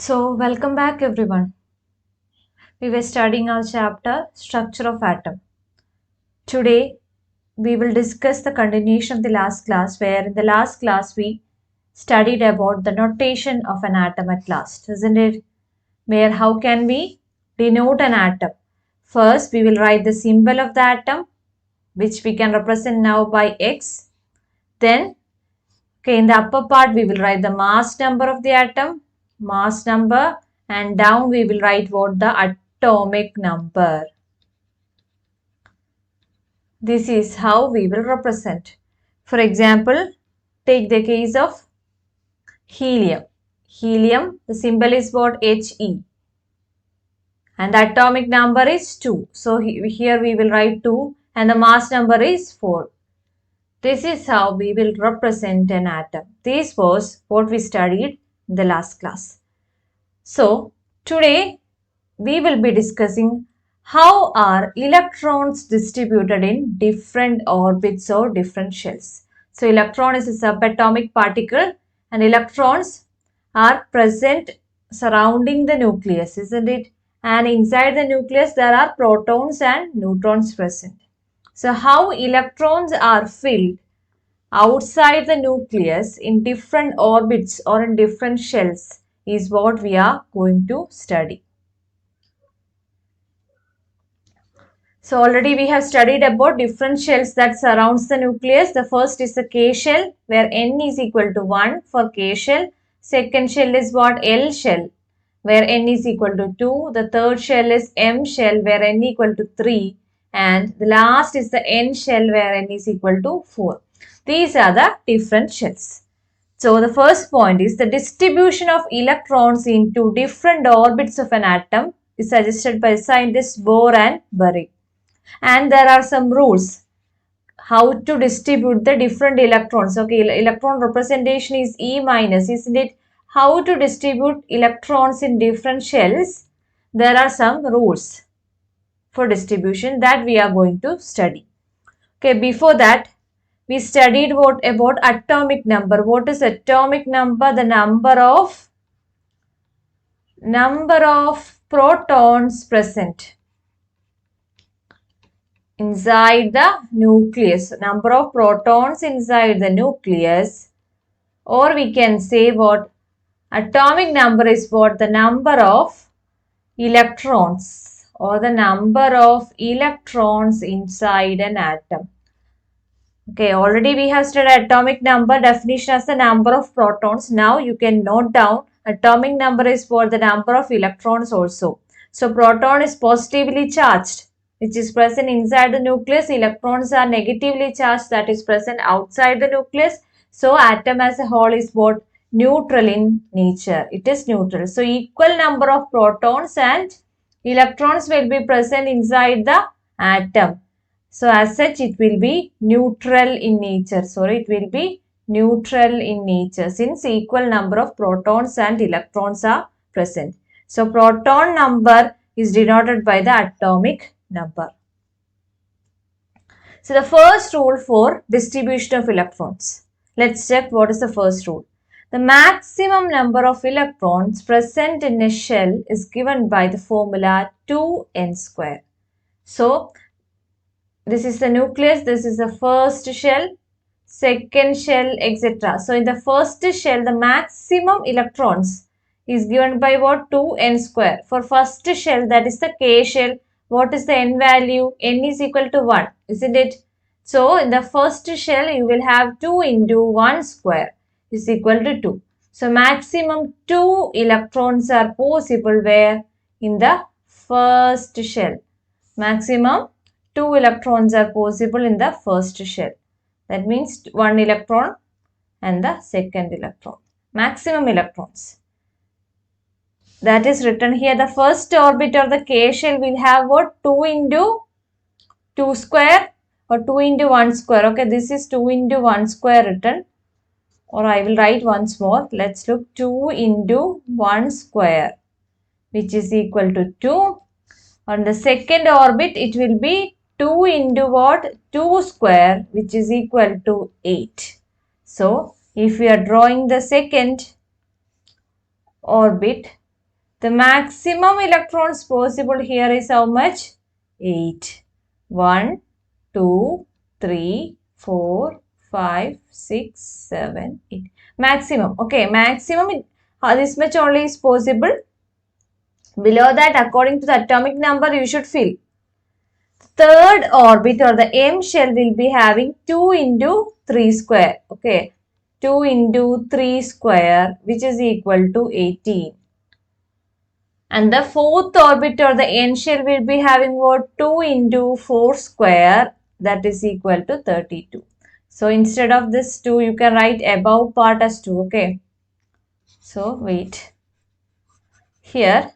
So, welcome back everyone. We were studying our chapter Structure of Atom. Today, we will discuss the continuation of the last class, where in the last class we studied about the notation of an atom at last, isn't it? Where how can we denote an atom? First, we will write the symbol of the atom, which we can represent now by X. Then, in the upper part, we will write the mass number of the atom, mass number, and down we will write what the atomic number. This is how we will represent. For example, take the case of helium. Helium, the symbol is what? He. And the atomic number is 2. So here we will write 2 and the mass number is 4. This is how we will represent an atom. This was what we studied in the last class. So today we will be discussing how are electrons distributed in different orbits or different shells. So electron is a subatomic particle and electrons are present surrounding the nucleus, isn't it? And inside the nucleus there are protons and neutrons present. So how electrons are filled outside the nucleus in different orbits or in different shells is what we are going to study. So already we have studied about different shells that surrounds the nucleus. The first is the K shell where N is equal to 1 for K shell. Second shell is what? L shell where N is equal to 2. The third shell is M shell where N equal to 3. And the last is the N shell where N is equal to 4. These are the different shells. So the first point is the distribution of electrons into different orbits of an atom is suggested by scientists Bohr and Bury. And there are some rules how to distribute the different electrons. Okay, electron representation is E minus, isn't it? How to distribute electrons in different shells? There are some rules for distribution that we are going to study. Okay, before that, we studied what about atomic number. What is atomic number? The number of protons present inside the nucleus. Number of protons inside the nucleus, or we can say what atomic number is what? The number of electrons or the number of electrons inside an atom. Okay, already we have studied atomic number definition as the number of protons. Now you can note down atomic number is for the number of electrons also. So proton is positively charged, which is present inside the nucleus. Electrons are negatively charged, that is present outside the nucleus. So atom as a whole is what? Neutral in nature. It is neutral. So equal number of protons and electrons will be present inside the atom. So as such it will be neutral in nature. It will be neutral in nature since equal number of protons and electrons are present. So proton number is denoted by the atomic number. So the first rule for distribution of electrons. Let's check what is the first rule. The maximum number of electrons present in a shell is given by the formula 2n square. So this is the nucleus, this is the first shell, second shell, etc. So in the first shell, the maximum electrons is given by what? 2n square. For first shell, that is the K shell, what is the n value? N is equal to 1, isn't it? So in the first shell, you will have 2 into 1 square is equal to 2. So maximum 2 electrons are possible where? In the first shell. Maximum 2 electrons are possible in the first shell. That means 1 electron and the second electron. Maximum electrons. That is written here. The first orbit of the K shell will have what? 2 into 2 square or 2 into 1 square. Okay, this is 2 into 1 square written. Or I will write once more. Let's look. 2 into 1 square, which is equal to 2. On the second orbit, it will be 2 into what? 2 square, which is equal to 8. So, if we are drawing the second orbit, The maximum electrons possible here is how much? 8. 1, 2, 3, 4, 5, 6, 7, 8. Maximum. Okay, maximum this much only is possible. Below that, according to the atomic number, you should fill. Third orbit or the M shell will be having 2 into 3 square. Okay, 2 into 3 square, which is equal to 18. And the fourth orbit or the N shell will be having what? 2 into 4 square, that is equal to 32. So instead of this 2, you can write above part as 2. Okay. So wait. Here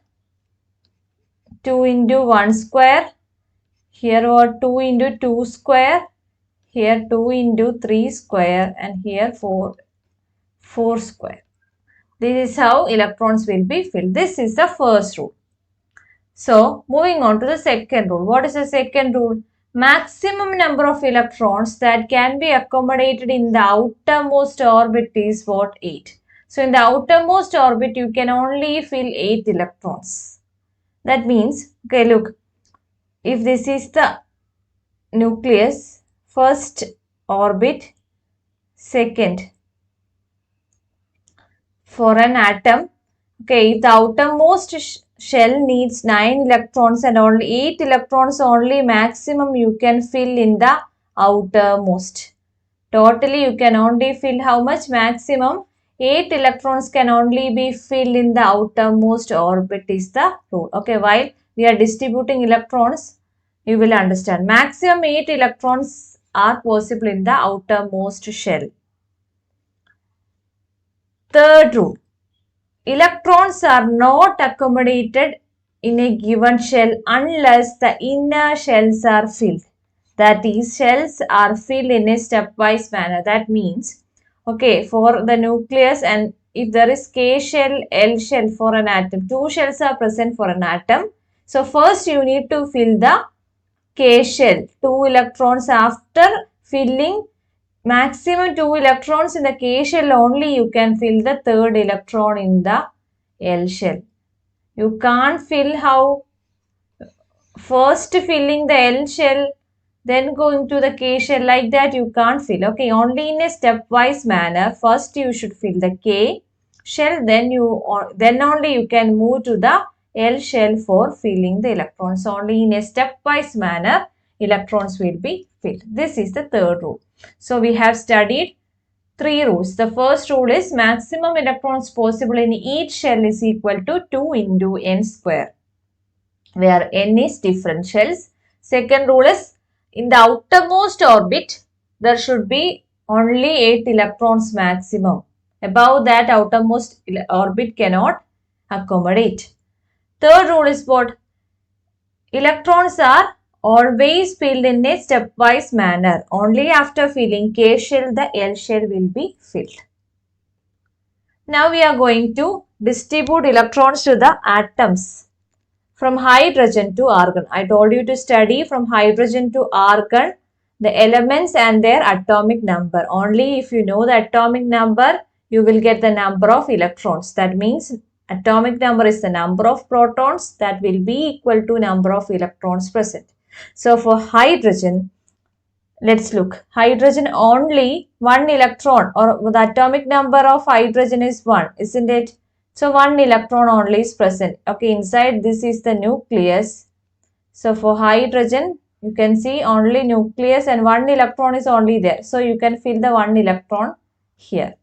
2 into 1 square. Here what? 2 into 2 square. Here 2 into 3 square. And here 4 square. This is how electrons will be filled. This is the first rule. So, moving on to the second rule. What is the second rule? Maximum number of electrons that can be accommodated in the outermost orbit is what? 8. So, in the outermost orbit, you can only fill 8 electrons. That means, okay, look, if this is the nucleus, first orbit, second, for an atom, okay, if the outermost shell needs 9 electrons and only 8 electrons only maximum you can fill in the outermost. Totally you can only fill how much? Maximum 8 electrons can only be filled in the outermost orbit is the rule. Okay, while we are distributing electrons, you will understand. Maximum 8 electrons are possible in the outermost shell. Third rule. Electrons are not accommodated in a given shell unless the inner shells are filled. That is, shells are filled in a stepwise manner. That means, okay, for the nucleus, and if there is K shell, L shell for an atom, 2 shells are present for an atom. So, first you need to fill the K shell, 2 electrons. After filling maximum 2 electrons in the K shell only, you can fill the third electron in the L shell. You can't fill how? First filling the L shell, then going to the K shell, like that you can't fill. Okay, only in a stepwise manner. First you should fill the K shell, then only you can move to the L shell for filling the electrons. Only in a stepwise manner electrons will be filled. This is the third rule. So we have studied 3 rules. The first rule is maximum electrons possible in each shell is equal to 2 into n square, where n is different shells. Second rule is in the outermost orbit, there should be only 8 electrons maximum. Above that, outermost orbit cannot accommodate. Third rule is what? Electrons are always filled in a stepwise manner. Only after filling K shell, the L shell will be filled. Now we are going to distribute electrons to the atoms from hydrogen to argon. I told you to study from hydrogen to argon the elements and their atomic number. Only if you know the atomic number, you will get the number of electrons. That means atomic number is the number of protons that will be equal to number of electrons present. So for hydrogen, let's look. Hydrogen only 1 electron, or the atomic number of hydrogen is 1, isn't it? So 1 electron only is present. Okay, inside this is the nucleus. So for hydrogen, you can see only nucleus and 1 electron is only there. So you can fill the 1 electron here.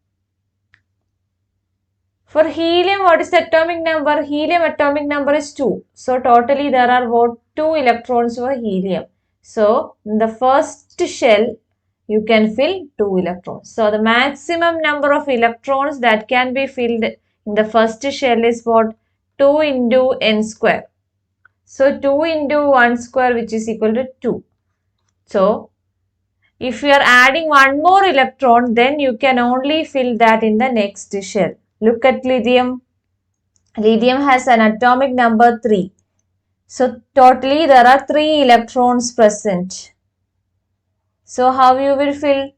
For helium, what is the atomic number? Helium atomic number is 2. So totally there are what? 2 electrons for helium. So in the first shell, you can fill 2 electrons. So the maximum number of electrons that can be filled in the first shell is what? 2 into n square. So 2 into 1 square, which is equal to 2. So if you are adding one more electron, then you can only fill that in the next shell. Look at lithium. Lithium has an atomic number 3. So totally there are 3 electrons present. So how you will fill?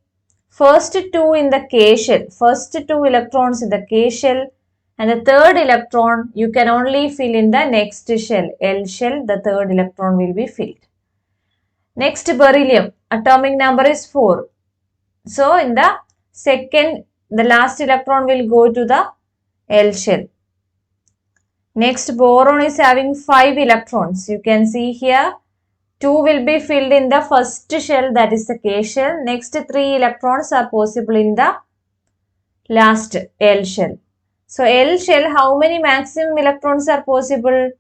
First 2 in the K shell. First 2 electrons in the K shell And the third electron you can only fill in the next shell, L shell, the third electron will be filled. Next, beryllium, atomic number is 4. So in the second, the last electron will go to the L shell. Next, boron is having 5 electrons. You can see here 2 will be filled in the first shell, that is the K shell. Next 3 electrons are possible in the last L shell. So L shell, how many maximum electrons are possible?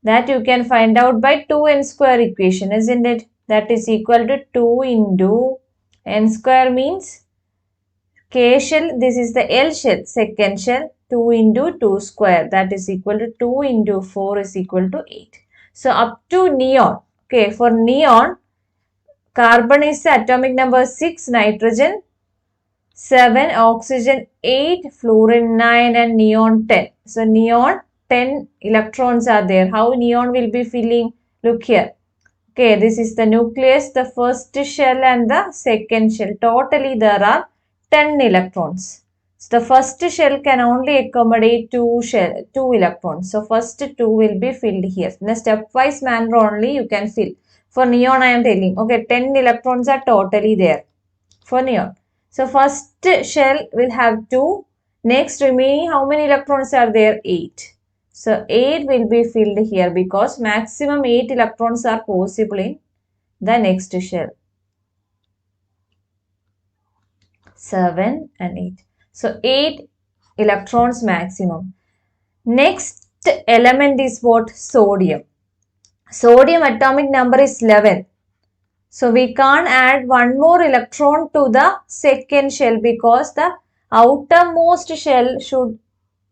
That you can find out by 2n square equation, isn't it? That is equal to 2 into n square means K shell, this is the L shell, second shell, 2 into 2 square, that is equal to 2 into 4 is equal to 8. So up to neon, okay, for neon, carbon is the atomic number 6, nitrogen 7, oxygen 8, fluorine 9 and neon 10. So neon 10 electrons are there. How neon will be filling? Look here. Okay, this is the nucleus, the first shell and the second shell. Totally there are 10 electrons. So the first shell can only accommodate 2 electrons. So first 2 will be filled here. In a stepwise manner only you can fill. For neon I am telling. Okay, 10 electrons are totally there for neon. So first shell will have 2. Next remaining how many electrons are there? 8. So 8 will be filled here because maximum 8 electrons are possible in the next shell. 7 and 8. So 8 electrons maximum. Next element is what? Sodium. Sodium atomic number is 11. So we can't add one more electron to the second shell because the outermost shell should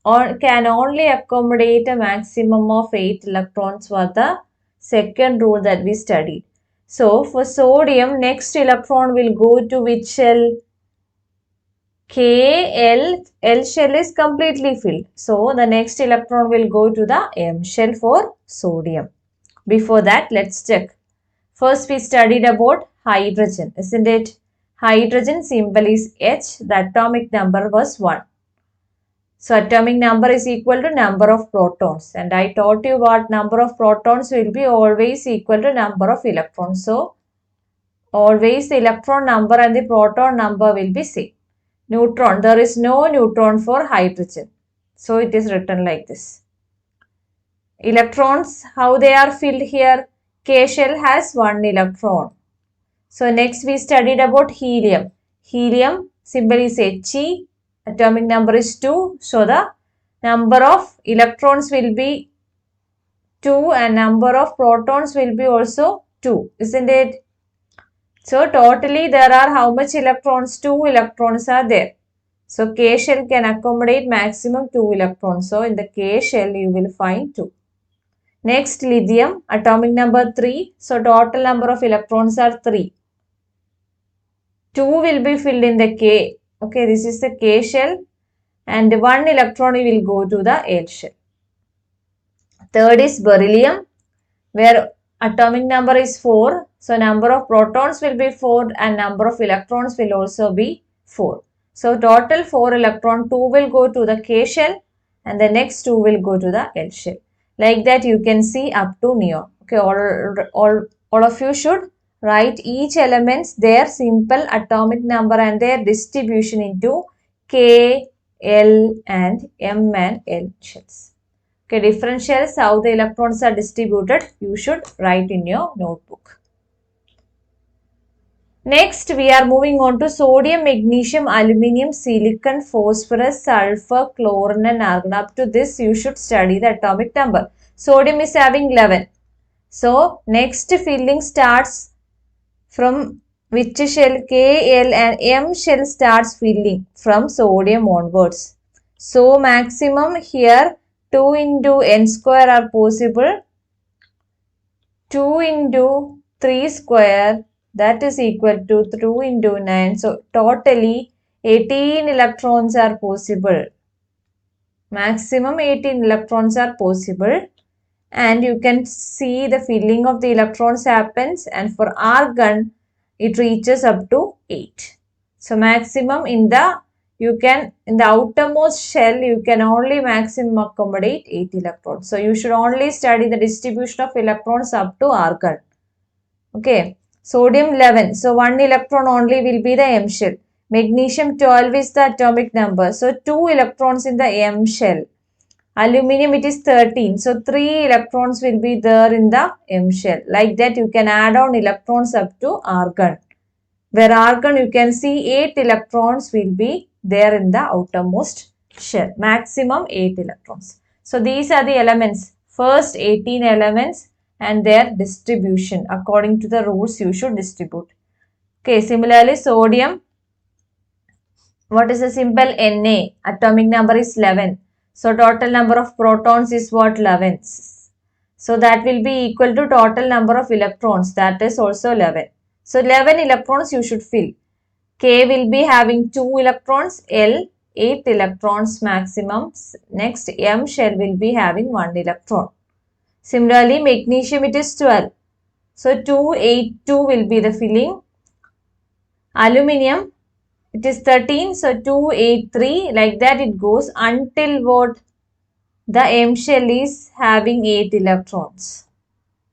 or can only accommodate a maximum of 8 electrons for the second rule that we studied. So for sodium, next electron will go to which shell? K, L shell is completely filled. So the next electron will go to the M shell for sodium. Before that, let's check. First we studied about hydrogen, isn't it? Hydrogen symbol is H, the atomic number was 1. So atomic number is equal to number of protons, and I taught you what number of protons will be always equal to number of electrons. So always the electron number and the proton number will be same. Neutron, there is no neutron for hydrogen. So it is written like this. Electrons, how they are filled here? K shell has 1 electron. So next we studied about helium. Helium symbol is He. Atomic number is 2. So the number of electrons will be 2 and number of protons will be also 2. Isn't it? So totally there are how much electrons? 2 electrons are there. So K shell can accommodate maximum 2 electrons. So in the K shell you will find 2. Next lithium, atomic number 3. So total number of electrons are 3. 2 will be filled in the K. Okay, this is the K shell and 1 electron will go to the L shell. Third is beryllium, where atomic number is 4. So number of protons will be 4 and number of electrons will also be 4. So total 4 electron, 2 will go to the K shell and the next 2 will go to the L shell. Like that you can see up to neon. Okay, all of you should write each elements, their simple atomic number and their distribution into K, L and M and L shells. Okay, different shells, how the electrons are distributed, you should write in your notebook. Next, we are moving on to sodium, magnesium, aluminium, silicon, phosphorus, sulfur, chlorine and argon. Up to this, you should study the atomic number. Sodium is having 11. So, next filling starts from which shell? K, L and M shell starts filling from sodium onwards. So, maximum here 2 into n square are possible. 2 into 3 square, that is equal to 2 into 9. So, totally 18 electrons are possible. Maximum 18 electrons are possible. And you can see the filling of the electrons happens, and for argon it reaches up to 8. So maximum in the you can, in the outermost shell, you can only maximum accommodate 8 electrons. So you should only study the distribution of electrons up to argon. Okay, sodium 11. So 1 electron only will be the M shell. Magnesium 12 is the atomic number. So 2 electrons in the M shell. Aluminium it is 13. So 3 electrons will be there in the M shell. Like that you can add on electrons up to argon. Where argon you can see 8 electrons will be there in the outermost shell. Maximum 8 electrons. So these are the elements. First 18 elements and their distribution. According to the rules you should distribute. Okay, similarly sodium. What is the symbol? Na. Atomic number is 11. So total number of protons is what? 11. So that will be equal to total number of electrons. That is also 11. So 11 electrons you should fill. K will be having 2 electrons. L 8 electrons maximum. Next M shell will be having 1 electron. Similarly magnesium it is 12. So 2, 8, 2 will be the filling. Aluminium it is 13. So 2, 8, 3 like that it goes until what? The M shell is having 8 electrons.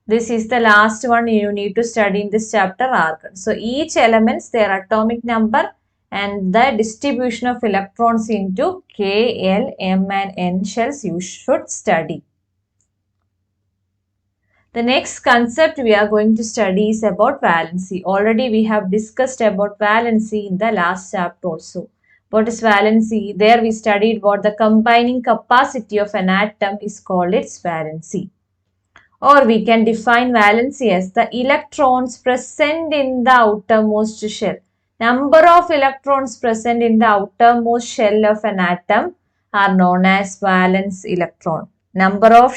This is the last one you need to study in this chapter, argon. So each elements their atomic number and the distribution of electrons into K, L, M and N shells you should study. The next concept we are going to study is about valency. Already we have discussed about valency in the last chapter also. What is valency? There we studied what the combining capacity of an atom is called its valency. Or we can define valency as the electrons present in the outermost shell. Number of electrons present in the outermost shell of an atom are known as valence electron. Number of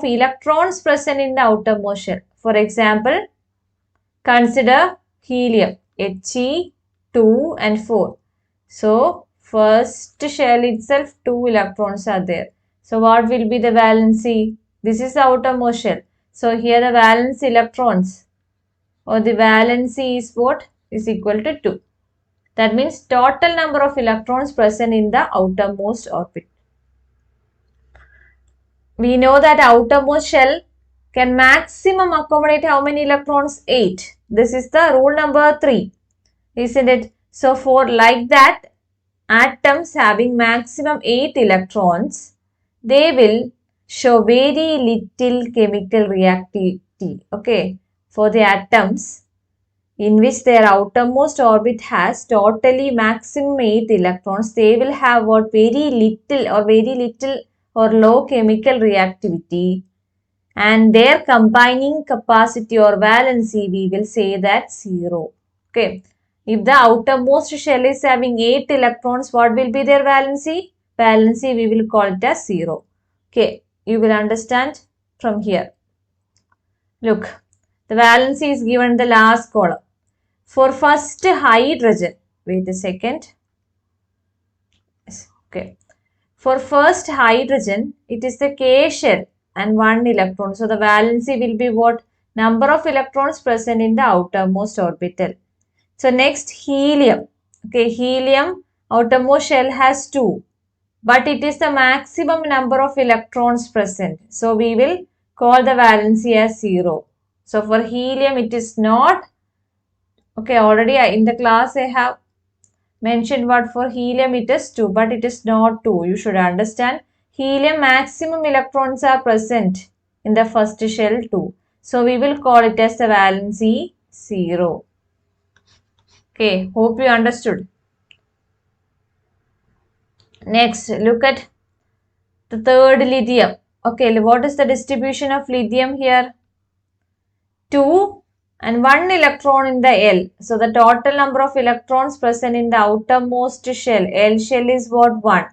electrons present in the outermost shell. For example, consider helium, He, 2 and 4. So, first shell itself 2 electrons are there. So, what will be the valency? This is the outermost shell. So, here the valence electrons or the valency is what? Is equal to 2. That means total number of electrons present in the outermost orbit. We know that outermost shell can maximum accommodate how many electrons? 8. This is the rule number 3. Isn't it? So, for like that, atoms having maximum 8 electrons, they will show very little chemical reactivity. Okay. For the atoms in which their outermost orbit has totally maximum 8 electrons, they will have what? Very little or low chemical reactivity, and their combining capacity or valency we will say that 0. Okay. If the outermost shell is having 8 electrons, what will be their valency? Valency we will call it as 0. Okay. You will understand from here. Look, the valency is given in the last column. For first hydrogen, wait a second. Okay. For first hydrogen, it is the K shell and 1 electron. So the valency will be what? Number of electrons present in the outermost orbital. So next helium. Okay, helium outermost shell has 2. But it is the maximum number of electrons present. So we will call the valency as 0. So for helium it is not. Okay, already in the class I have mentioned what for helium it is 2, but it is not 2. You should understand helium maximum electrons are present in the first shell 2. So we will call it as the valency 0. Okay, hope you understood. Next, look at the third, lithium. Okay, what is the distribution of lithium here? 2 and 1 electron in the L. So the total number of electrons present in the outermost shell, L shell is what? 1.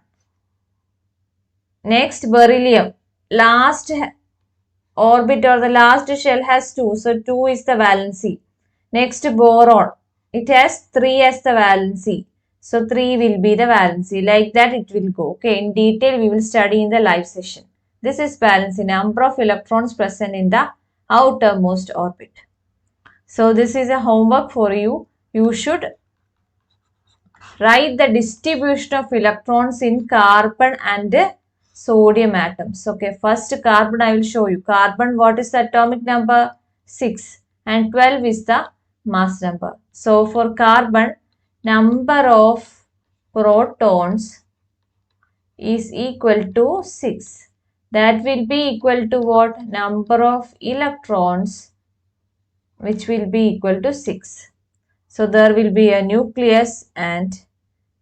Next, beryllium. Last orbit or the last shell has 2. So 2 is the valency. Next, boron. It has 3 as the valency. So 3 will be the valency. Like that it will go. Okay, in detail we will study in the live session. This is valency, number of electrons present in the outermost orbit. So this is a homework for you. You should Write the distribution of electrons in carbon and sodium atoms. Okay, first carbon I will show you. Carbon, what is the atomic number? 6 and 12 is the mass number. So for carbon, number of protons is equal to 6. That will be equal to what? Number of electrons, which will be equal to 6. So there will be a nucleus, and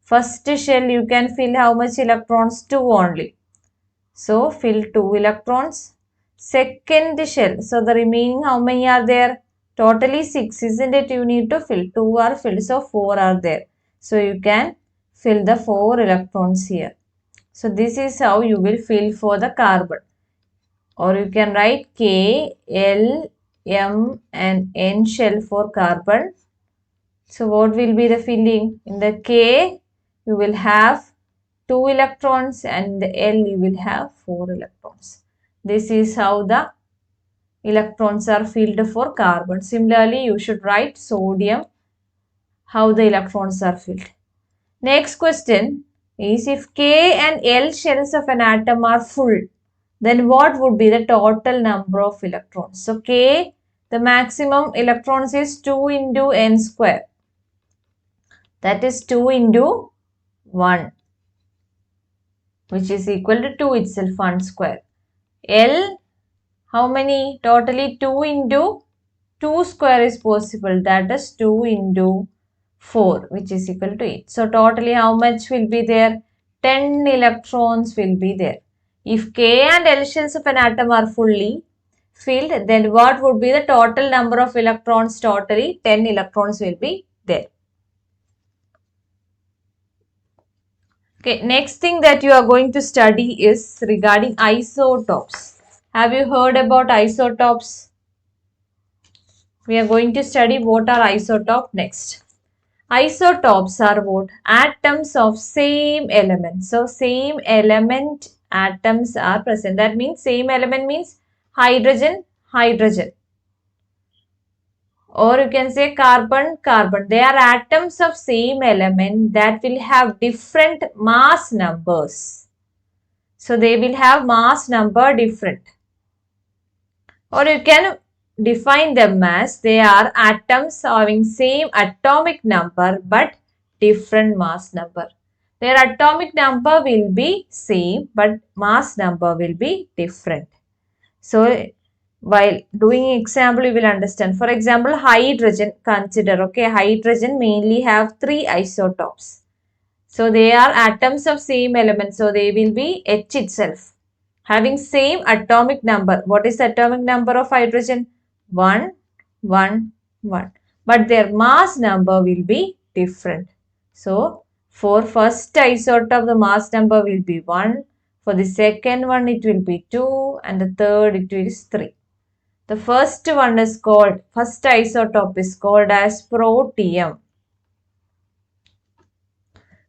first shell you can fill how much electrons? 2 only. So fill 2 electrons. Second shell, so the remaining how many are there? Totally 6, isn't it? You need to fill. 2 are filled, so 4 are there. So you can fill the 4 electrons here. So this is how you will fill for the carbon. Or you can write K, L, M and N shell for carbon. So what will be the filling? In the K, you will have 2 electrons, and in the L, you will have 4 electrons. This is how the electrons are filled for carbon. Similarly, you should write sodium, how the electrons are filled. Next question is, if K and L shells of an atom are full, then what would be the total number of electrons? So K, the maximum electrons is 2 into N square. That is 2 into 1, which is equal to 2 itself, 1 square. L, how many? Totally 2 into 2 square is possible. That is 2 into 4, which is equal to 8. So totally how much will be there? 10 electrons will be there. If K and L shells of an atom are fully filled, then what would be the total number of electrons? Totally 10 electrons will be there. Okay, next thing that you are going to study is regarding isotopes. Have you heard about isotopes? We are going to study what are isotopes next. Isotopes are what? Atoms of same element. So same element atoms are present. That means same element means hydrogen, hydrogen. Or you can say carbon, carbon. They are atoms of same element that will have different mass numbers. So they will have mass number different. Or you can define them as they are atoms having same atomic number but different mass number. Their atomic number will be same but mass number will be different. So while doing example, you will understand. For example, hydrogen, consider, okay, hydrogen mainly have 3 isotopes. So they are atoms of same element. So they will be H itself, having same atomic number. What is the atomic number of hydrogen? 1, 1, 1. But their mass number will be different. So for first isotope, the mass number will be 1. For the second one, it will be 2. And the third, it is 3. The first one is called, first isotope is called as protium.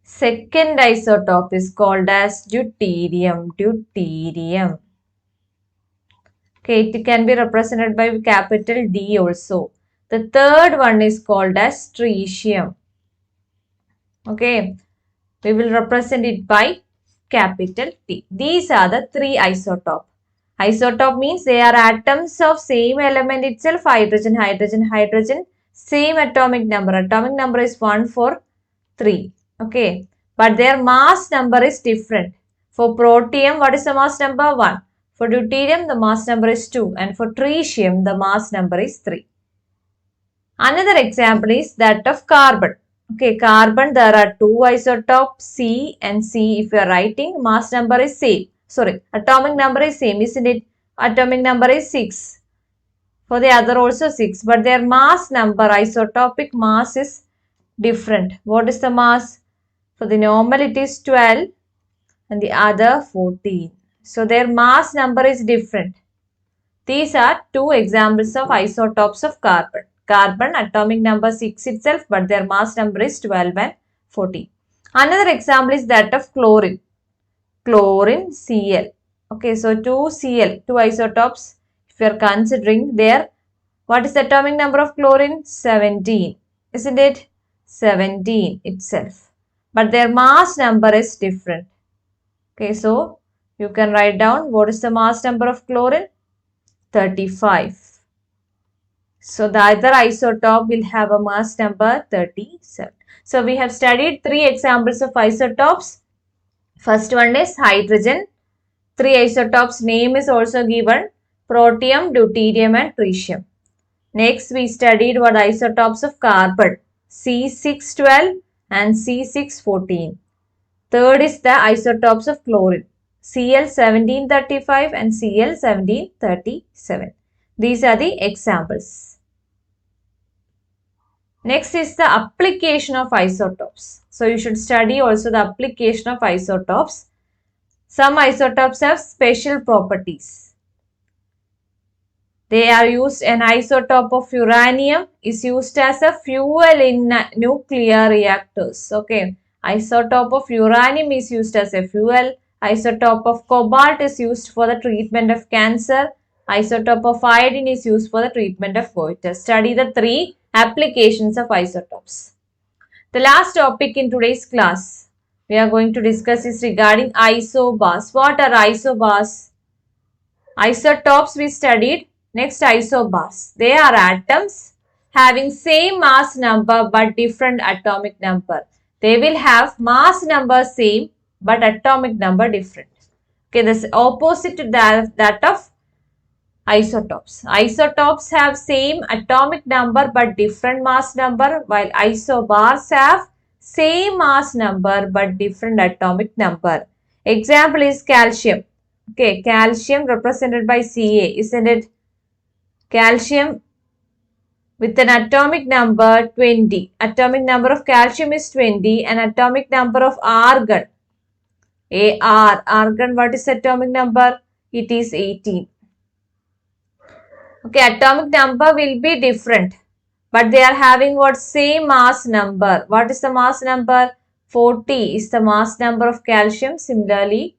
Second isotope is called as deuterium, deuterium. Okay, it can be represented by capital D also. The third one is called as tritium. Okay, we will represent it by capital T. These are the 3 isotopes. Isotope means they are atoms of same element itself, hydrogen, hydrogen, hydrogen, same atomic number. Atomic number is 1 for 3. Okay, but their mass number is different. For protium, what is the mass number? 1. For deuterium, the mass number is 2. And for tritium, the mass number is 3. Another example is that of carbon. Okay, carbon, there are 2 isotopes, C and C. If you are writing, mass number is same. Sorry, atomic number is same, isn't it? Atomic number is 6. For the other also 6. But their mass number, isotopic mass is different. What is the mass? For the normal, it is 12 and the other 14. So their mass number is different. These are 2 examples of isotopes of carbon. Carbon, atomic number 6 itself, but their mass number is 12 and 14. Another example is that of chlorine. Chlorine, Cl. Okay, so 2 Cl, 2 isotopes. If you are considering there, what is the atomic number of chlorine? 17. Isn't it? 17 itself. but their mass number is different. Okay, so you can write down what is the mass number of chlorine? 35. So the other isotope will have a mass number 37. So we have studied 3 examples of isotopes. First one is hydrogen. 3 isotopes name is also given: protium, deuterium and tritium. Next we studied what isotopes of carbon: C612 and C614. Third is the isotopes of chlorine: Cl1735 and Cl1737. These are the examples. Next is the application of isotopes. So you should study also the application of isotopes. Some isotopes have special properties. They are used, an isotope of uranium is used as a fuel in nuclear reactors. Okay, isotope of uranium is used as a fuel. Isotope of cobalt is used for the treatment of cancer. Isotope of iodine is used for the treatment of goiter. Study the 3 applications of isotopes. The last topic in today's class we are going to discuss is regarding isobars. What are isobars? Isotopes we studied. Next, isobars. They are atoms having same mass number but different atomic number. They will have mass number same but atomic number different. Okay, this is opposite to that of isotopes. Isotopes have same atomic number but different mass number, while isobars have same mass number but different atomic number. Example is calcium. Okay, calcium represented by Ca, isn't it? Calcium with an atomic number 20. Atomic number of calcium is 20 and atomic number of argon, Ar. Argon, what is atomic number? It is 18. Okay, atomic number will be different, but they are having what? Same mass number. What is the mass number? 40 is the mass number of calcium. Similarly,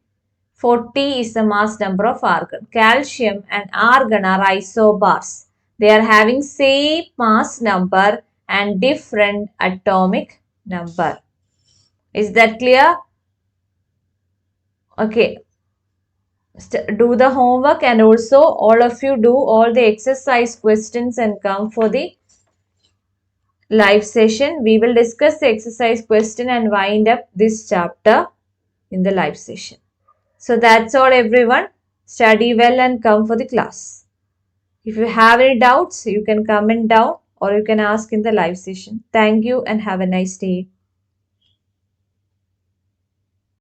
40 is the mass number of argon. Calcium and argon are isobars. They are having same mass number and different atomic number. Is that clear? Okay. Do the homework, and also all of you do all the exercise questions and come for the live session. We will discuss the exercise question and wind up this chapter in the live session. So that's all everyone. Study well and come for the class. If you have any doubts, you can comment down or you can ask in the live session. Thank you and have a nice day.